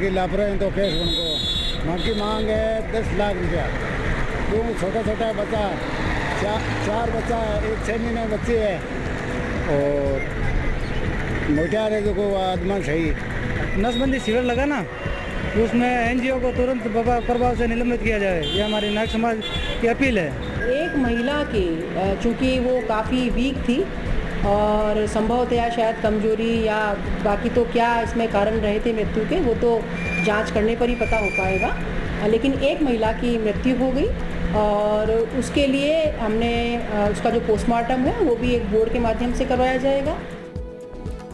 की लापरवाही तो केस उनको मांग मांग है 10 लाख रुपया। क्यों छोटा छोटा बच्चा चार बच्चा है, एक 6 महीने बच्ची है और मोटियार है जो को आदमान सही। नसबंदी शिविर लगा ना, तो उसमें एनजीओ को तुरंत प्रभाव से निलंबित किया जाए, ये हमारी नायक समाज की अपील है। एक महिला की चूँकि वो काफ़ी वीक थी और संभवतया शायद कमजोरी या बाकी तो क्या इसमें कारण रहे थे मृत्यु के, वो तो जांच करने पर ही पता हो पाएगा, लेकिन एक महिला की मृत्यु हो गई और उसके लिए हमने उसका जो पोस्टमार्टम है वो भी एक बोर्ड के माध्यम से करवाया जाएगा।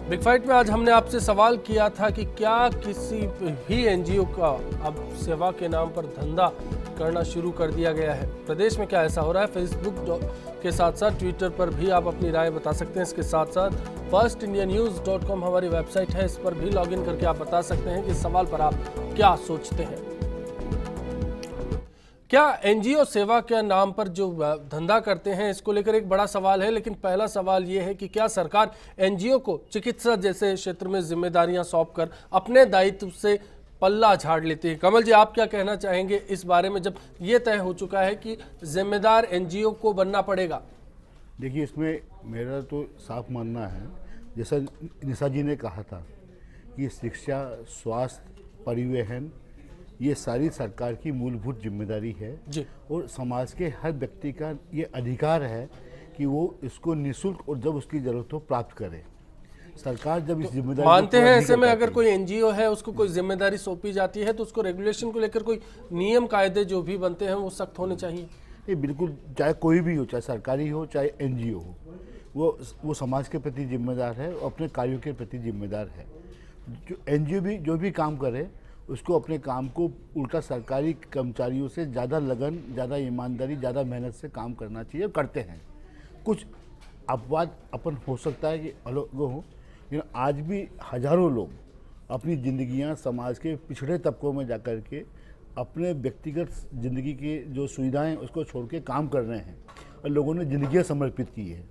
बिग फाइट में आज हमने आपसे सवाल किया था कि क्या किसी भी एनजीओ का अब सेवा के नाम पर धंधा करना शुरू कर दिया गया है, प्रदेश में क्या ऐसा हो रहा है। फेसबुक के साथ साथ ट्विटर पर भी आप अपनी राय बता सकते हैं। इसके साथ साथ firstindianews.com हमारी वेबसाइट है, इस पर भी लॉगिन करके आप बता सकते हैं कि इस सवाल पर आप क्या सोचते हैं। क्या एनजीओ सेवा के नाम पर जो धंधा करते हैं, इसको लेकर एक बड़ा सवाल है। लेकिन पहला सवाल ये है कि क्या सरकार एनजीओ को चिकित्सा जैसे क्षेत्र में जिम्मेदारियां सौंपकर अपने दायित्व से पल्ला झाड़ लेती है। कमल जी, आप क्या कहना चाहेंगे इस बारे में, जब ये तय हो चुका है कि जिम्मेदार एनजीओ को बनना पड़ेगा? देखिए, इसमें मेरा तो साफ मानना है, जैसा निशा जी ने कहा था कि शिक्षा, स्वास्थ्य, परिवहन ये सारी सरकार की मूलभूत जिम्मेदारी है जी। और समाज के हर व्यक्ति का ये अधिकार है कि वो इसको निःशुल्क और जब उसकी जरूरत हो प्राप्त करे। सरकार जब इस जिम्मेदारी मानते हैं ऐसे में अगर कोई एनजीओ है उसको कोई जिम्मेदारी सौंपी जाती है तो उसको रेगुलेशन को लेकर कोई नियम कायदे जो भी बनते हैं वो सख्त होने चाहिए। नहीं, बिल्कुल, चाहे कोई भी हो, चाहे सरकारी हो चाहे एनजीओ हो, वो समाज के प्रति जिम्मेदार है और अपने कार्यों के प्रति जिम्मेदार है। जो एनजीओ भी जो भी काम करे उसको अपने काम को उल्टा सरकारी कर्मचारियों से ज़्यादा लगन, ज़्यादा ईमानदारी, ज़्यादा मेहनत से काम करना चाहिए, करते हैं। कुछ अपवाद अपन हो सकता है कि अलग हो, लेकिन आज भी हजारों लोग अपनी ज़िंदगियां समाज के पिछड़े तबकों में जाकर के अपने व्यक्तिगत ज़िंदगी की जो सुविधाएं उसको छोड़ के काम कर रहे हैं और लोगों ने ज़िंदगियां समर्पित की है,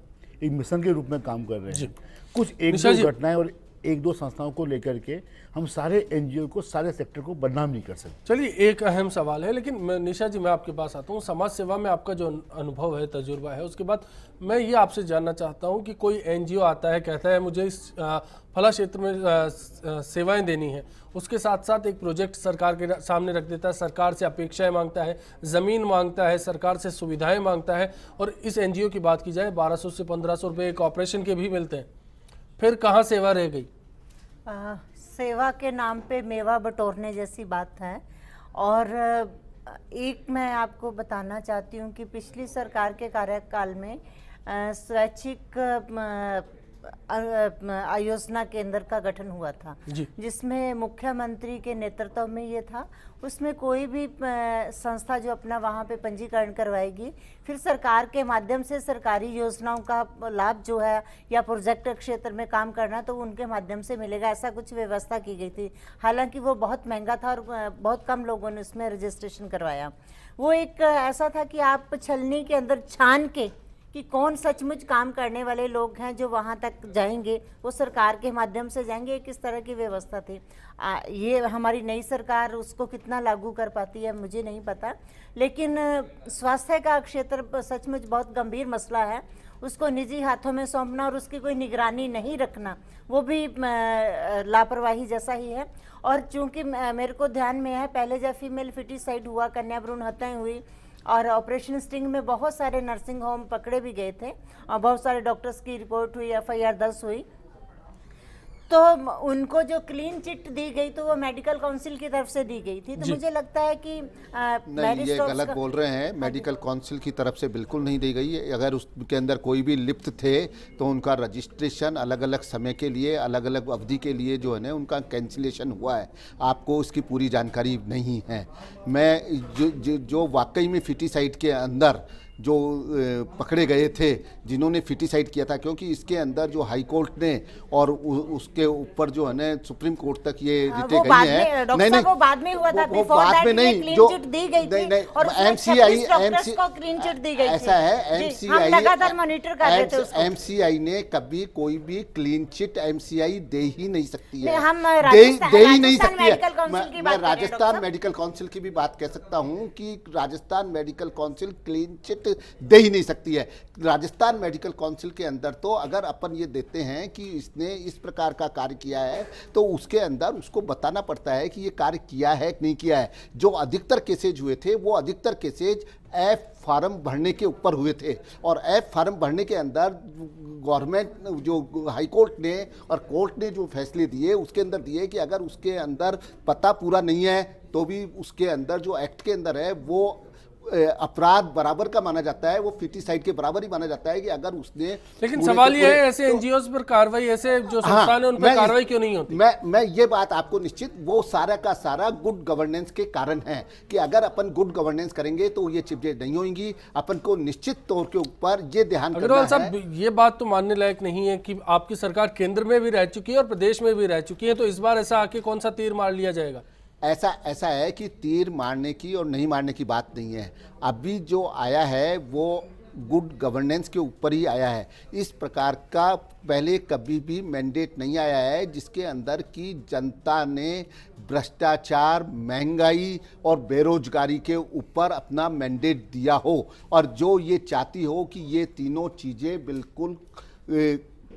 एक मिशन के रूप में काम कर रहे हैं। कुछ एक दो घटनाएं और एक दो संस्थाओं को लेकर के हम सारे एनजीओ को, सारे सेक्टर को बदनाम नहीं कर सकते। चलिए, एक अहम सवाल है, लेकिन निशा जी मैं आपके पास आता हूँ। समाज सेवा में आपका जो अनुभव है, तजुर्बा है, उसके बाद मैं ये आपसे जानना चाहता हूँ कि कोई एनजीओ आता है, कहता है मुझे इस फला क्षेत्र में सेवाएं देनी है, उसके साथ साथ एक प्रोजेक्ट सरकार के सामने रख देता है, सरकार से अपेक्षाएं मांगता है, ज़मीन मांगता है, सरकार से सुविधाएं मांगता है, और इस एनजीओ की बात की जाए 1200 से 1500 रुपये एक ऑपरेशन के भी मिलते हैं, फिर कहाँ सेवा रह गई? सेवा के नाम पे मेवा बटोरने जैसी बात है। और एक मैं आपको बताना चाहती हूँ कि पिछली सरकार के कार्यकाल में स्वैच्छिक आयोजना केंद्र का गठन हुआ था, जिसमें मुख्यमंत्री के नेतृत्व में ये था। उसमें कोई भी संस्था जो अपना वहाँ पे पंजीकरण करवाएगी, फिर सरकार के माध्यम से सरकारी योजनाओं का लाभ जो है या प्रोजेक्ट क्षेत्र में काम करना तो उनके माध्यम से मिलेगा, ऐसा कुछ व्यवस्था की गई थी। हालांकि वो बहुत महंगा था और बहुत कम लोगों ने उसमें रजिस्ट्रेशन करवाया। वो एक ऐसा था कि आप छलनी के अंदर छान के कि कौन सचमुच काम करने वाले लोग हैं जो वहाँ तक जाएंगे, वो सरकार के माध्यम से जाएंगे। किस तरह की व्यवस्था थी, ये हमारी नई सरकार उसको कितना लागू कर पाती है मुझे नहीं पता। लेकिन स्वास्थ्य का क्षेत्र सचमुच बहुत गंभीर मसला है, उसको निजी हाथों में सौंपना और उसकी कोई निगरानी नहीं रखना वो भी लापरवाही जैसा ही है। और चूँकि मेरे को ध्यान में है, पहले जब फीमेल फिटिसाइड हुआ, कन्या भ्रूण हत्याएं हुई और ऑपरेशन स्टिंग में बहुत सारे नर्सिंग होम पकड़े भी गए थे और बहुत सारे डॉक्टर्स की रिपोर्ट हुई, एफआईआर दर्ज हुई, तो उनको जो क्लीन चिट दी गई तो वो मेडिकल काउंसिल की तरफ से दी गई थी। तो मुझे लगता है कि नहीं, ये गलत बोल रहे हैं। मेडिकल काउंसिल की तरफ से बिल्कुल नहीं दी गई है। अगर उसके अंदर कोई भी लिप्त थे तो उनका रजिस्ट्रेशन अलग अलग समय के लिए, अलग अलग अवधि के लिए जो है ना उनका कैंसिलेशन हुआ है। आपको उसकी पूरी जानकारी नहीं है। मैं जो वाकई में फिटिसाइड के अंदर जो पकड़े गए थे जिन्होंने फिटिसाइड किया था, क्योंकि इसके अंदर जो हाई कोर्ट ने और उसके ऊपर जो है ना सुप्रीम कोर्ट तक ये रिटे गई है। नहीं, वो बाद में हुआ था, वो बाद में नहीं, जो दी गई थी नहीं, और एमसीआई को क्लीन चिट दी गई थी। ऐसा है, एमसीआई लगातार मॉनिटर कर रहे थे उसको। एमसीआई ने कभी कोई भी क्लीन चिट एमसीआई दे ही नहीं सकती है, हम दे ही नहीं सकती है। मैं राजस्थान राजस्थान मेडिकल काउंसिल की भी बात कह सकता हूं कि Rajasthan medical council clean chit दे ही नहीं सकती है। राजस्थान मेडिकल काउंसिल के अंदर तो अगर अपन ये देते हैं कि इसने इस प्रकार का कार्य किया है तो उसके अंदर उसको बताना पड़ता है कि ये कार्य किया है कि नहीं किया है। जो अधिकतर केसेज हुए थे वो अधिकतर केसेज एफ फार्म भरने के ऊपर हुए थे, और एफ फार्म भरने के अंदर गवर्नमेंट जो हाई कोर्ट ने और कोर्ट ने जो फैसले दिए उसके अंदर दिए कि अगर उसके अंदर पता पूरा नहीं है तो भी उसके अंदर जो एक्ट के अंदर है वो अपराध बराबर का माना जाता है, वो फिटिसाइड के बराबर ही माना जाता है कि अगर उसने। लेकिन सवाल ये है, ऐसे एनजीओस पर कार्रवाई, ऐसे जो संस्थान है उन पर कार्रवाई क्यों नहीं होती? मैं ये बात आपको निश्चित, वो सारा का सारा गुड गवर्नेंस के कारण है कि अगर अपन गुड गवर्नेंस करेंगे तो ये चीजें नहीं होंगी। अपन को निश्चित तौर के ऊपर ये ध्यान अग्रवाल साहब, ये बात तो मानने लायक नहीं है कि आपकी सरकार केंद्र में भी रह चुकी है और प्रदेश में भी रह चुकी है, तो इस बार ऐसा आके कौन सा तीर मार लिया जाएगा? ऐसा है कि तीर मारने की और नहीं मारने की बात नहीं है। अभी जो आया है वो गुड गवर्नेंस के ऊपर ही आया है। इस प्रकार का पहले कभी भी मैंडेट नहीं आया है जिसके अंदर की जनता ने भ्रष्टाचार, महंगाई और बेरोजगारी के ऊपर अपना मैंडेट दिया हो, और जो ये चाहती हो कि ये तीनों चीज़ें बिल्कुल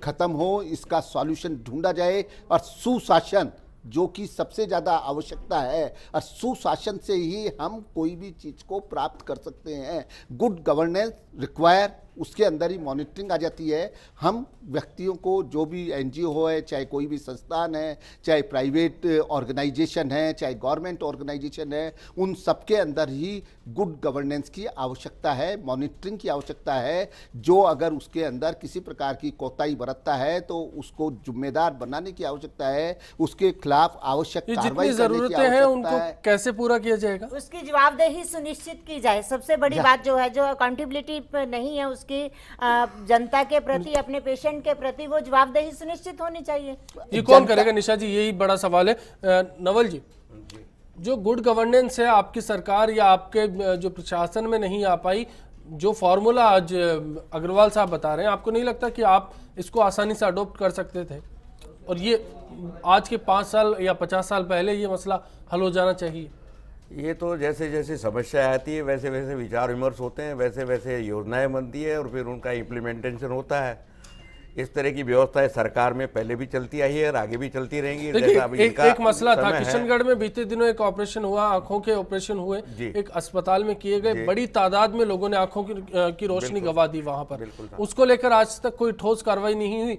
ख़त्म हो, इसका सॉल्यूशन ढूंढा जाए, और सुशासन जो कि सबसे ज़्यादा आवश्यकता है, और सुशासन से ही हम कोई भी चीज़ को प्राप्त कर सकते हैं। गुड गवर्नेंस रिक्वायर, उसके अंदर ही मॉनिटरिंग आ जाती है। हम व्यक्तियों को, जो भी एनजीओ है, चाहे कोई भी संस्थान है, चाहे प्राइवेट ऑर्गेनाइजेशन है, चाहे गवर्नमेंट ऑर्गेनाइजेशन है, उन सब के अंदर ही गुड गवर्नेंस की आवश्यकता है, मॉनिटरिंग की आवश्यकता है। जो अगर उसके अंदर किसी प्रकार की कोताही बरतता है तो उसको जिम्मेदार बनाने की आवश्यकता है, उसके खिलाफ आवश्यक कार्रवाई करने की आवश्यकता है। कैसे पूरा किया जाएगा? उसकी जवाबदेही सुनिश्चित की जाए। सबसे बड़ी बात जो है, जो अकाउंटेबिलिटी नहीं है उसकी जनता के प्रति, अपने पेशेंट के प्रति, वो जवाबदेही सुनिश्चित होनी चाहिए। ये कौन करेगा निशा जी, यही बड़ा सवाल है। नवल जी, जो गुड गवर्नेंस है आपकी सरकार या आपके जो प्रशासन में नहीं आ पाई, जो फॉर्मूला आज अग्रवाल साहब बता रहे हैं, आपको नहीं लगता कि आप इसको आसानी से अडॉप्ट कर सकते थे और ये आज के 5 साल या 50 साल पहले ये मसला हल हो जाना चाहिए? ये तो जैसे जैसे समस्या आती है वैसे वैसे विचार विमर्श होते हैं, वैसे वैसे योजनाएं बनती है और फिर उनका इम्प्लीमेंटेशन होता है। इस तरह की व्यवस्थाएं सरकार में पहले भी चलती आई है और आगे भी चलती रहेंगी। एक मसला था किशनगढ़ में, बीते दिनों एक ऑपरेशन हुआ, आंखों के ऑपरेशन हुए, एक अस्पताल में किए गए, बड़ी तादाद में लोगों ने आंखों की रोशनी गंवा दी वहां पर। उसको लेकर आज तक कोई ठोस कार्रवाई नहीं हुई।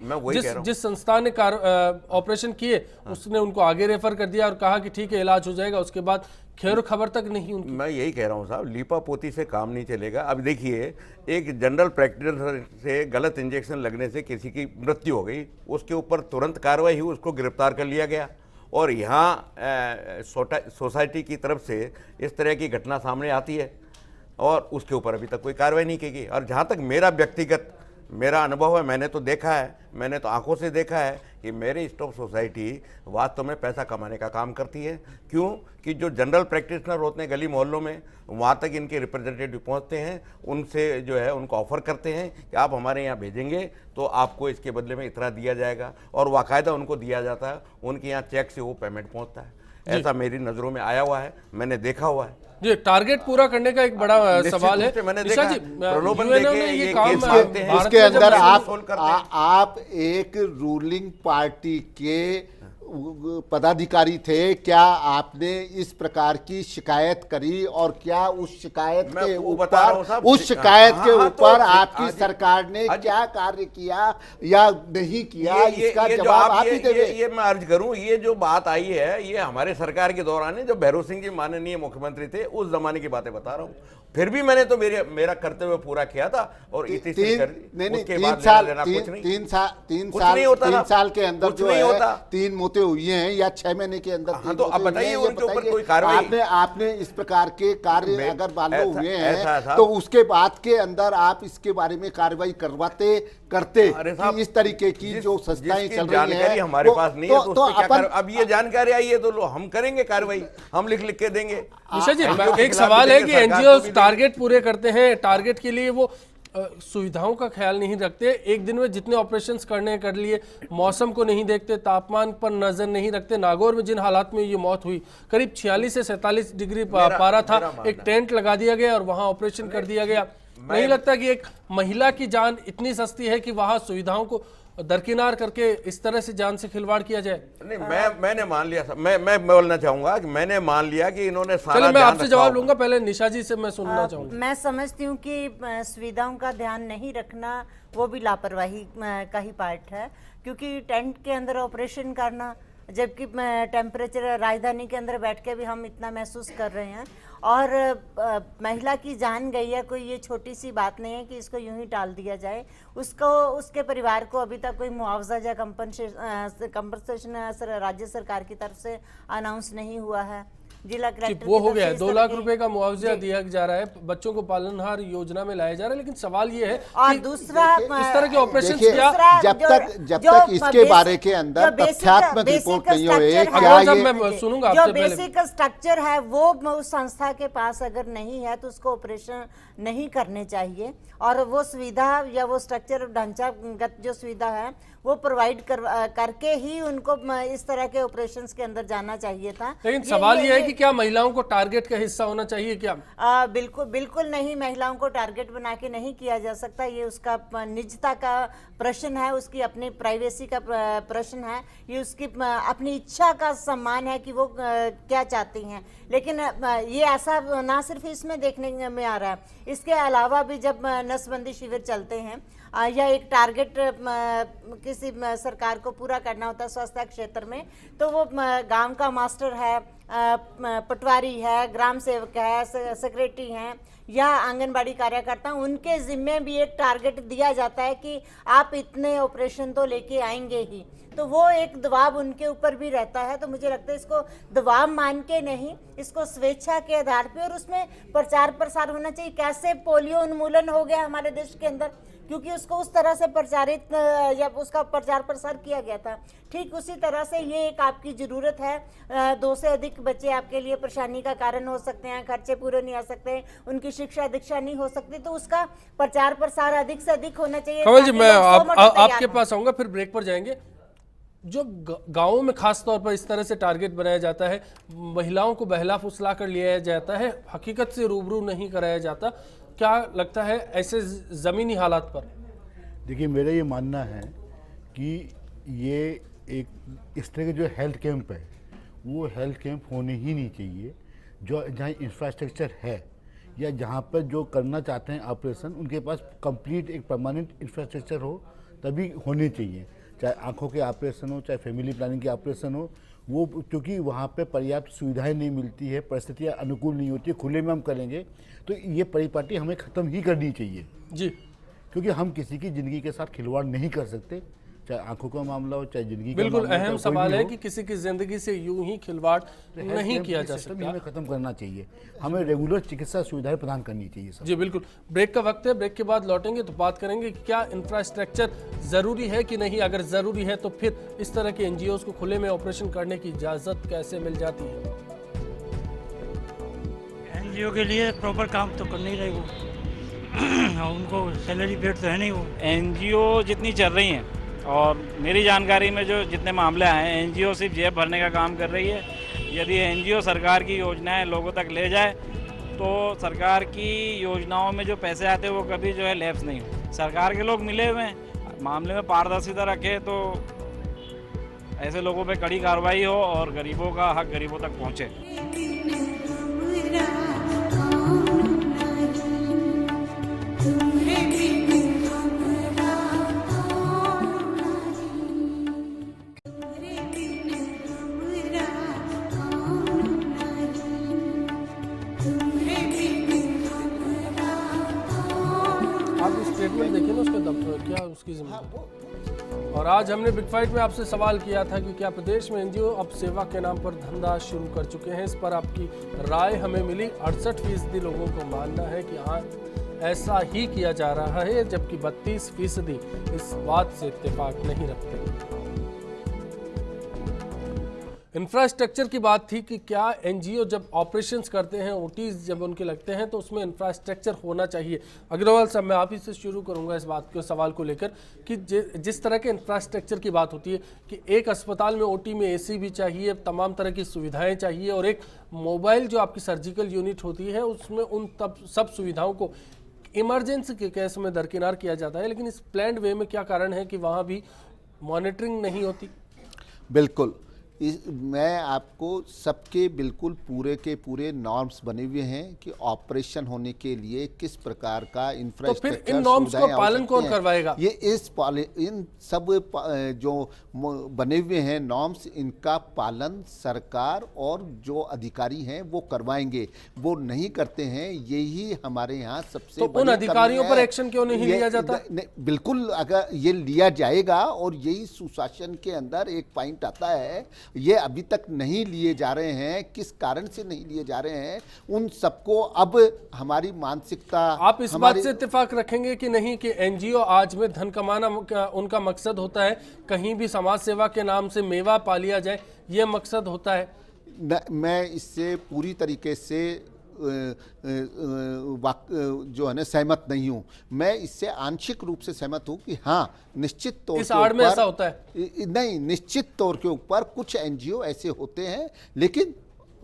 जिस संस्था ने ऑपरेशन किए उसने उनको आगे रेफर कर दिया और कहा कि ठीक है इलाज हो जाएगा, उसके बाद खैर खबर तक नहीं उनकी। मैं यही कह रहा हूँ साहब, लीपा पोती से काम नहीं चलेगा। अब देखिए, एक जनरल प्रैक्टिशनर से गलत इंजेक्शन लगने से किसी की मृत्यु हो गई, उसके ऊपर तुरंत कार्रवाई हुई, उसको गिरफ्तार कर लिया गया। और यहाँ सोसाइटी की तरफ से इस तरह की घटना सामने आती है और उसके ऊपर अभी तक कोई कार्रवाई नहीं की गई। और जहाँ तक मेरा अनुभव है, मैंने तो देखा है, मैंने तो आंखों से देखा है कि मेरी स्टॉप सोसाइटी वास्तव में पैसा कमाने का काम करती है। क्यों कि जो जनरल प्रैक्टिशनर होते हैं गली मोहल्लों में, वहाँ तक इनके रिप्रेजेंटेटिव पहुँचते हैं, उनसे जो है उनको ऑफर करते हैं कि आप हमारे यहाँ भेजेंगे तो आपको इसके बदले में इतना दिया जाएगा, और बाकायदा उनको दिया जाता है, उनके यहाँ चेक से वो पेमेंट पहुँचता है। ऐसा मेरी नज़रों में आया हुआ है, मैंने देखा हुआ है। जी, टारगेट पूरा करने का एक बड़ा सवाल है। मैंने निशा जी, ये काम इसके अंदर आप एक रूलिंग पार्टी के पदाधिकारी थे, क्या आपने इस प्रकार की शिकायत करी और क्या उस शिकायत के ऊपर आपकी सरकार ने क्या कार्य किया या नहीं किया, इसका जवाब आप ही देंगे। ये मैं अर्ज करूं, ये जो बात आई है ये हमारे सरकार के दौरान है, जब भैरव सिंह जी माननीय मुख्यमंत्री थे, उस जमाने की बातें बता रहा हूं। फिर भी मैंने तो मेरा कर्तव्य पूरा किया था। और 3 साल के अंदर जो है 3 मोती समझौते हुए हैं या 6 महीने के अंदर हाँ, तो अब बताइए उनके ऊपर कोई कार्रवाई आपने इस प्रकार के कार्य अगर मालूम हुए ऐसा हैं था। तो उसके बाद के अंदर आप इसके बारे में कार्रवाई करते अरे कि साहब, इस तरीके की जो संस्थाएं जिसकी चल रही जानकारी हैं हमारे पास नहीं है तो उस पे क्या अब ये जानकारी आई है तो हम करेंगे कार्रवाई, हम लिख के देंगे। निशा जी, NGO के एक खिलाफ सवाल भी है देंगे, कि सरकार एनजीओ को भी टारगेट पूरे करते हैं, टारगेट के लिए वो सुविधाओं का ख्याल नहीं रखते, एक दिन में जितने ऑपरेशंस करने कर लिए, मौसम को नहीं देखते, तापमान पर नजर नहीं रखते। नागौर में जिन हालात में ये मौत हुई, करीब 46 से 47 डिग्री पारा था, एक टेंट लगा दिया गया और वहां ऑपरेशन कर दिया गया। नहीं लगता कि एक महिला की जान इतनी सस्ती है कि वहां सुविधाओं को दरकिनार करके इस तरह से जान से खिलवाड़ किया जाए? नहीं, मैंने मान लिया, मैं बोलना चाहूंगा कि मैंने मान लिया कि इन्होंने सारा चलिए मैं ध्यान आपसे रखा जवाब होगा। लूंगा, पहले निशा जी से मैं सुनना चाहूंगा। मैं समझती हूँ कि सुविधाओं का ध्यान नहीं रखना वो भी लापरवाही का ही पार्ट है, क्योंकि टेंट के अंदर ऑपरेशन करना, जबकि टेम्परेचर राजधानी के अंदर बैठ के भी हम इतना महसूस कर रहे हैं, और महिला की जान गई है, कोई ये छोटी सी बात नहीं है कि इसको यूं ही टाल दिया जाए। उसको, उसके परिवार को अभी तक कोई मुआवजा या कंपनसेशन राज्य सरकार की तरफ से अनाउंस नहीं हुआ है। जिला कलेक्टर वो हो गया है, 2 लाख रुपए का मुआवजा दिया जा रहा है, बच्चों को पालनहार योजना में लाया जा रहा है। लेकिन सवाल ये है और कि दूसरा इस तरह के ऑपरेशन देखिए, क्या जब तक इसके बारे के अंदर तथ्यात्मक रिपोर्ट नहीं हो, मैं सुनूंगा जो आपसे पहले। बेसिक स्ट्रक्चर है वो उस संस्था के पास अगर नहीं है तो उसको ऑपरेशन नहीं करने चाहिए, और वो सुविधा या वो स्ट्रक्चर ढांचागत जो सुविधा है वो प्रोवाइड करके ही उनको इस तरह के ऑपरेशंस के अंदर जाना चाहिए था। लेकिन सवाल ये है कि क्या महिलाओं को टारगेट का हिस्सा होना चाहिए क्या? बिल्कुल नहीं, महिलाओं को टारगेट बना के नहीं किया जा सकता। ये उसका निजता का प्रश्न है, उसकी अपनी प्राइवेसी का प्रश्न है, ये उसकी अपनी इच्छा का सम्मान है कि वो क्या चाहती हैं। लेकिन ये ऐसा ना सिर्फ इसमें देखने में आ रहा है, इसके अलावा भी जब नसबंदी शिविर चलते हैं या एक टारगेट किसी सरकार को पूरा करना होता है स्वास्थ्य क्षेत्र में, तो वो गांव का मास्टर है, पटवारी है, ग्राम सेवक है, सेक्रेटरी हैं या आंगनबाड़ी कार्यकर्ता, उनके जिम्मे भी एक टारगेट दिया जाता है कि आप इतने ऑपरेशन तो लेके आएंगे ही। तो वो एक दबाव उनके ऊपर भी रहता है। तो मुझे लगता है इसको दबाव मान के नहीं, इसको स्वेच्छा के आधार पे, और उसमें प्रचार प्रसार होना चाहिए। कैसे पोलियो उन्मूलन हो गया हमारे देश के अंदर, क्योंकि उसको उस तरह से प्रचारित या उसका प्रचार प्रसार किया गया था। ठीक उसी तरह से ये एक आपकी ज़रूरत है। 2 से अधिक बच्चे आपके लिए परेशानी का कारण हो सकते हैं, खर्चे पूरे नहीं आ सकते, उनकी शिक्षा दीक्षा नहीं हो सकती, तो उसका प्रचार प्रसार अधिक से अधिक होना चाहिए। कमल जी, मैं आपके पास आऊंगा, फिर ब्रेक पर जाएंगे। जो गांवों में खास तौर पर इस तरह से टारगेट बनाया जाता है, महिलाओं को बहला फुसला कर लिया जाता है, हकीकत से रूबरू नहीं कराया जाता, क्या लगता है ऐसे ज़मीनी हालात पर? देखिए, मेरा ये मानना है कि ये एक इस तरह के जो हेल्थ कैंप है वो हेल्थ कैंप होने ही नहीं चाहिए। जो जहाँ इंफ्रास्ट्रक्चर है या जहाँ पर जो करना चाहते हैं ऑपरेशन, उनके पास कंप्लीट एक परमानेंट इंफ्रास्ट्रक्चर हो तभी होने चाहिए। चाहे आंखों के ऑपरेशन हो, चाहे फैमिली प्लानिंग के ऑपरेशन हो, वो क्योंकि वहाँ पे पर्याप्त सुविधाएं नहीं मिलती है, परिस्थितियाँ अनुकूल नहीं होती, खुले में हम करेंगे तो ये परिपाटी हमें ख़त्म ही करनी चाहिए जी, क्योंकि हम किसी की ज़िंदगी के साथ खिलवाड़ नहीं कर सकते, चाहे आंखों का मामला हो, चाहे ज़िंदगी का बिल्कुल मामला हो, अहम चाहे कोई सवाल भी है हो। कि किसी की जिंदगी से यूं ही खिलवाड़ नहीं किया जा सिस्टम सकता। हमें खत्म करना चाहिए, हमें रेगुलर चिकित्सा सुविधाएं प्रदान करनी चाहिए सब। जी बिल्कुल। ब्रेक का वक्त है, ब्रेक के बाद लौटेंगे तो बात करेंगे कि क्या इंफ्रास्ट्रक्चर ज़रूरी है कि नहीं। अगर ज़रूरी है तो फिर इस तरह के एनजीओज को खुले में ऑपरेशन करने की इजाज़त कैसे मिल जाती है। एनजीओ के लिए प्रॉपर काम तो कर नहीं रहे वो और उनको सैलरी पेड तो है नहीं वो। एनजीओ जितनी चल रही हैं और मेरी जानकारी में जो जितने मामले आए हैं, एनजीओ सिर्फ जेब भरने का काम कर रही है। यदि एनजीओ सरकार की योजनाएं लोगों तक ले जाए तो सरकार की योजनाओं में जो पैसे आते हैं वो कभी जो है लैप्स नहीं हो। सरकार के लोग मिले हुए हैं, मामले में पारदर्शिता रखे तो ऐसे लोगों पे कड़ी कार्रवाई हो और गरीबों का हक गरीबों तक पहुँचे। आप स्टेटमेंट देखिए ना उसके दम पर क्या उसकी जिम्मेदारी। और आज हमने बिग फाइट में आपसे सवाल किया था कि क्या प्रदेश में एनजीओ अब सेवा के नाम पर धंधा शुरू कर चुके हैं। इस पर आपकी राय हमें मिली। 68% लोगों को मानना है कि हाँ ऐसा ही किया जा रहा है, जबकि 32% इस बात से इत्तेफाक नहीं रखते। इंफ्रास्ट्रक्चर की बात थी कि क्या एनजीओ जब ऑपरेशंस करते हैं, ओटीज जब उनके लगते हैं तो उसमें इंफ्रास्ट्रक्चर होना चाहिए। अग्रवाल साहब, मैं आप ही से शुरू करूंगा इस बात के सवाल को लेकर कि जिस तरह के इंफ्रास्ट्रक्चर की बात होती है कि एक अस्पताल में ओटी में एसी भी चाहिए, तमाम तरह की सुविधाएं चाहिए, और एक मोबाइल जो आपकी सर्जिकल यूनिट होती है उसमें उन सब सुविधाओं को इमरजेंसी के केस में दरकिनार किया जाता है। लेकिन इस प्लान्ड वे में क्या कारण है कि वहाँ भी मॉनिटरिंग नहीं होती? बिल्कुल, मैं आपको सबके बिल्कुल पूरे के पूरे नॉर्म्स बने हुए हैं कि ऑपरेशन होने के लिए किस प्रकार का इंफ्रास्ट्रक्चर, तो फिर इन नॉर्म्स को पालन कौन करवाएगा? ये इन सब जो बने हुए हैं नॉर्म्स, इनका पालन सरकार और जो अधिकारी हैं वो करवाएंगे। वो नहीं करते हैं, यही हमारे यहाँ सबसे तो उन अधिकारियों पर एक्शन क्यों नहीं लिया जाता? बिल्कुल, अगर ये लिया जाएगा, और यही सुशासन के अंदर एक पॉइंट आता है, ये अभी तक नहीं लिए जा रहे हैं। किस कारण से नहीं लिए जा रहे हैं, उन सबको अब हमारी मानसिकता, आप इस बात से इत्तेफाक रखेंगे कि नहीं कि एनजीओ आज में धन कमाना उनका मकसद होता है, कहीं भी समाज सेवा के नाम से मेवा पा लिया जाए, ये मकसद होता है? मैं इससे पूरी तरीके से जो है ना सहमत नहीं हूँ। मैं इससे आंशिक रूप से सहमत हूँ कि हाँ, निश्चित तौर इस आड़ में ऐसा होता है। नहीं, निश्चित तौर के ऊपर कुछ एनजीओ ऐसे होते हैं, लेकिन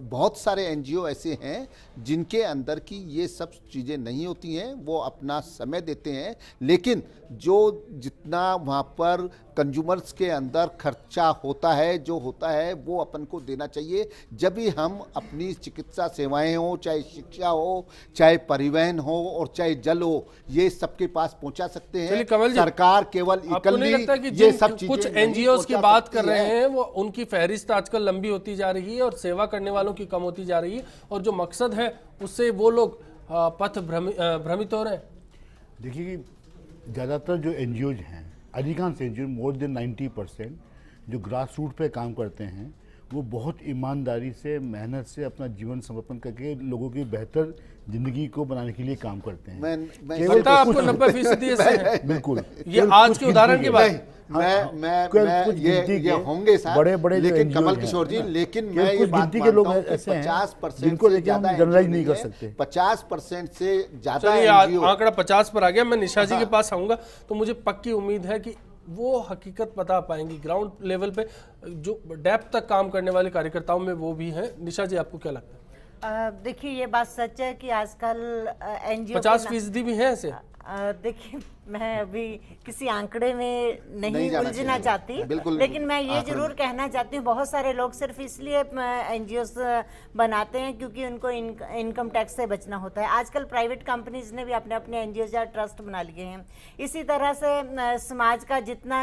बहुत सारे एनजीओ ऐसे हैं जिनके अंदर की ये सब चीज़ें नहीं होती हैं। वो अपना समय देते हैं, लेकिन जो जितना वहाँ पर कंज्यूमर्स के अंदर खर्चा होता है, जो होता है, वो अपन को देना चाहिए। जब भी हम अपनी चिकित्सा सेवाएं हो, चाहे शिक्षा हो, चाहे परिवहन हो, और चाहे जल हो, ये सबके पास पहुंचा सकते हैं। सरकार केवल इकल्ली ये सब चीजें कुछ एनजीओ की बात कर रहे हैं, वो उनकी फहरिस्त आजकल लंबी होती जा रही है और सेवा करने वालों की कम होती जा रही है, और जो मकसद है उससे वो लोग पथ भ्रमित हो रहे हैं। देखिए, ज़्यादातर जो एनजीओज हैं, अधिकांश एनजीओ, मोर देन 90% जो ग्रास रूट पे काम करते हैं, वो बहुत ईमानदारी से, मेहनत से अपना जीवन समर्पण करके लोगों की बेहतर जिंदगी को बनाने के लिए काम करते हैं। पता आपको 90% है। बिल्कुल, ये आज के उदाहरण की बात। ये होंगे साहब, बड़े-बड़े, लेकिन कमल किशोर जी, लेकिन मैं ये बात के लोग मानता हूं ऐसे कि 50% जिनको लेके हम जनरलाइज नहीं कर सकते। 50% से ज्यादा आंकड़ा 50 पर आ गया। मैं निशा जी के पास आऊंगा तो मुझे पक्की उम्मीद है कि वो हकीकत बता पाएंगी ग्राउंड लेवल पे, जो डेप्थ तक काम करने वाले कार्यकर्ताओं में वो भी हैं। निशा जी, आपको क्या लगता है? देखिए, ये बात सच है कि आजकल एनजीओ 50% भी हैं ऐसे। देखिए, मैं अभी किसी आंकड़े में नहीं उलझना चाहती, लेकिन मैं ये जरूर कहना चाहती हूँ, बहुत सारे लोग सिर्फ इसलिए एनजीओ बनाते हैं क्योंकि उनको इनकम टैक्स से बचना होता है। आजकल प्राइवेट कंपनीज ने भी अपने अपने एनजीओ या ट्रस्ट बना लिए हैं। इसी तरह से समाज का जितना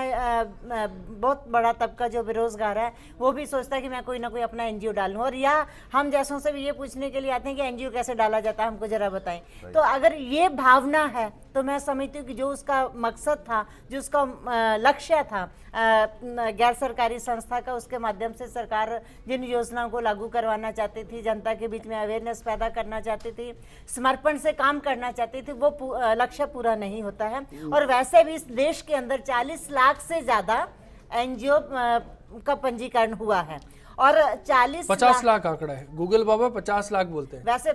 बहुत बड़ा तबका जो बेरोजगार है, वो भी सोचता है कि मैं कोई ना कोई अपना एनजीओ डालूं, और या हम जैसों से भी ये पूछने के लिए आते हैं कि एनजीओ कैसे डाला जाता है, हमको जरा बताएं। तो अगर ये भावना है तो मैं समझती हूँ कि जो उसका मकसद था, जो उसका लक्ष्य था गैर सरकारी संस्था का, उसके माध्यम से सरकार जिन योजनाओं को लागू करवाना चाहती थी, जनता के बीच में अवेयरनेस पैदा करना चाहती थी, समर्पण से काम करना चाहती थी, वो लक्ष्य पूरा नहीं होता है। और वैसे भी इस देश के अंदर 40 लाख से ज़्यादा एनजीओ का पंजीकरण हुआ है, और 50 लाख आंकड़ा है। गूगल बाबा 50 लाख बोलते हैं। वैसे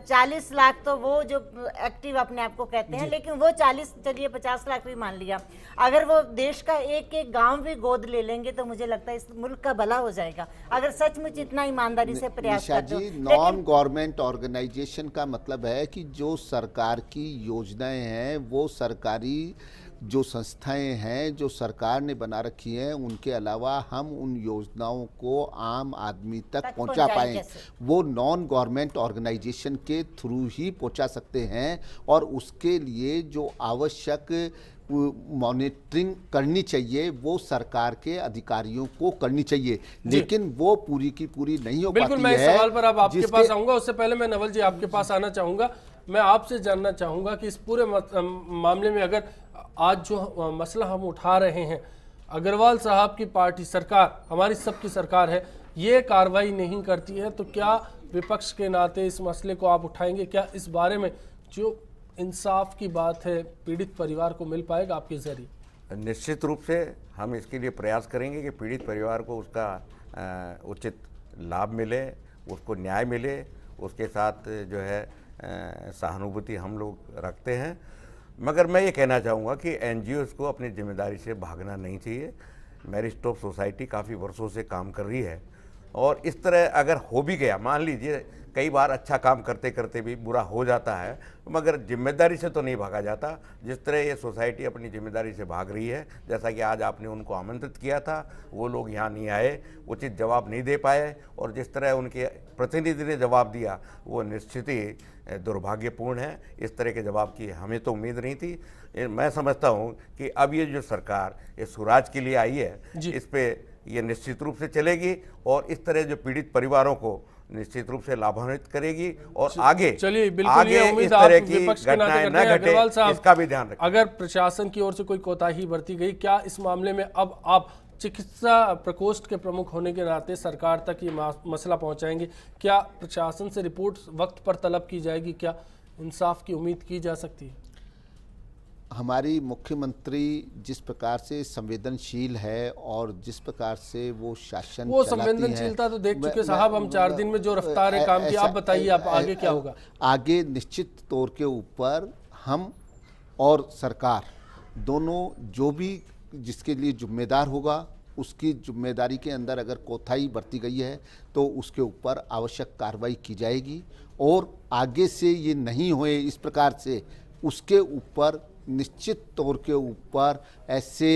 40 लाख तो वो जो एक्टिव अपने आप को कहते हैं, लेकिन वो 40, चलिए 50 लाख भी मान लिया। अगर वो देश का एक एक गांव भी गोद ले लेंगे तो मुझे लगता है इस मुल्क का भला हो जाएगा, अगर सचमुच इतना ईमानदारी से प्रयास करते हो। नॉन गवर्नमेंट ऑर्गेनाइजेशन का मतलब है कि जो सरकार की योजनाएं हैं, वो सरकारी जो संस्थाएं हैं जो सरकार ने बना रखी हैं, उनके अलावा हम उन योजनाओं को आम आदमी तक पहुंचा पाएं, वो नॉन गवर्नमेंट ऑर्गेनाइजेशन के थ्रू ही पहुंचा सकते हैं। और उसके लिए जो आवश्यक मॉनिटरिंग करनी चाहिए वो सरकार के अधिकारियों को करनी चाहिए, लेकिन वो पूरी की पूरी नहीं हो पाती है। बिल्कुल, मैं इस सवाल पर अब आपके पास आऊंगा, उससे पहले मैं नवल जी आपके पास आना चाहूंगा। मैं आपसे जानना चाहूँगा कि इस पूरे मामले में अगर आज जो मसला हम उठा रहे हैं, अग्रवाल साहब की पार्टी सरकार, हमारी सबकी सरकार है, ये कार्रवाई नहीं करती है, तो क्या विपक्ष के नाते इस मसले को आप उठाएंगे? क्या इस बारे में जो इंसाफ की बात है पीड़ित परिवार को मिल पाएगा आपके जरिए? निश्चित रूप से हम इसके लिए प्रयास करेंगे कि पीड़ित परिवार को उसका उचित लाभ मिले, उसको न्याय मिले, उसके साथ जो है सहानुभूति हम लोग रखते हैं। मगर मैं ये कहना चाहूँगा कि एनजीओज़ को अपनी जिम्मेदारी से भागना नहीं चाहिए। मैरी स्टॉप्स सोसाइटी काफ़ी वर्षों से काम कर रही है और इस तरह अगर हो भी गया, मान लीजिए कई बार अच्छा काम करते करते भी बुरा हो जाता है, मगर जिम्मेदारी से तो नहीं भागा जाता। जिस तरह ये सोसाइटी अपनी जिम्मेदारी से भाग रही है, जैसा कि आज आपने उनको आमंत्रित किया था, वो लोग यहाँ नहीं आए, उचित जवाब नहीं दे पाए, और जिस तरह उनके प्रतिनिधि ने जवाब दिया वो निश्चित ही दुर्भाग्यपूर्ण है। इस तरह के जवाब की हमें तो उम्मीद नहीं थी। मैं समझता हूँ कि अब ये जो सरकार ये सुराज के लिए आई है, इस पर ये निश्चित रूप से चलेगी और इस तरह जो पीड़ित परिवारों को निश्चित रूप से लाभान्वित करेगी और आगे चलिए बिल्कुल आगे ये उम्मीद इस तरह की विपक्ष के नाते घटनाएं करते हैं। न घटे, अग्रवाल साहब, इसका भी ध्यान रखें। अगर प्रशासन की ओर से कोई कोताही बरती गई, क्या इस मामले में अब आप चिकित्सा प्रकोष्ठ के प्रमुख होने के नाते सरकार तक ये मसला पहुंचाएंगे? क्या प्रशासन से रिपोर्ट वक्त पर तलब की जाएगी? क्या इंसाफ की उम्मीद की जा सकती है? हमारी मुख्यमंत्री जिस प्रकार से संवेदनशील है और जिस प्रकार से वो शासन वो चलाती संवेदनशीलता तो देख चुके साहब हम 4 दिन में, जो रफ्तार है काम की। आप बताइए आप आगे क्या होगा? आगे निश्चित तौर के ऊपर हम और सरकार दोनों जो भी जिसके लिए जिम्मेदार होगा उसकी जिम्मेदारी के अंदर अगर कोताही बरती गई है तो उसके ऊपर आवश्यक कार्रवाई की जाएगी और आगे से ये नहीं होए इस प्रकार से उसके ऊपर निश्चित तौर के ऊपर ऐसे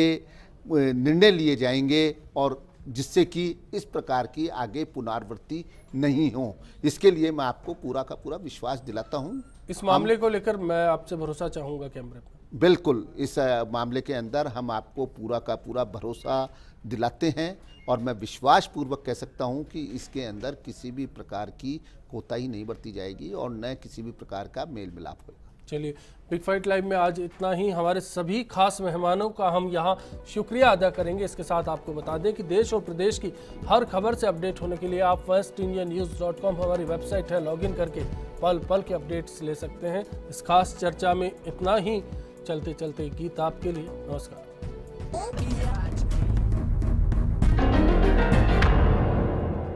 निर्णय लिए जाएंगे और जिससे कि इस प्रकार की आगे पुनरावृत्ति नहीं हो। इसके लिए मैं आपको पूरा का पूरा विश्वास दिलाता हूं। इस मामले को लेकर मैं आपसे भरोसा चाहूँगा कैमरे पर। बिल्कुल, इस मामले के अंदर हम आपको पूरा का पूरा भरोसा दिलाते हैं और मैं विश्वास पूर्वक कह सकता हूं कि इसके अंदर किसी भी प्रकार की कोताही नहीं बरती जाएगी और न किसी भी प्रकार का मेल मिलाप होगा। चलिए, बिग फाइट लाइव में आज इतना ही। हमारे सभी खास मेहमानों का हम यहाँ शुक्रिया अदा करेंगे। इसके साथ आपको बता दें कि देश और प्रदेश की हर खबर से अपडेट होने के लिए आप firstindianews.com हमारी वेबसाइट है, लॉगिन करके पल पल के अपडेट्स ले सकते हैं। इस खास चर्चा में इतना ही। चलते चलते गीत आपके लिए। नमस्कार।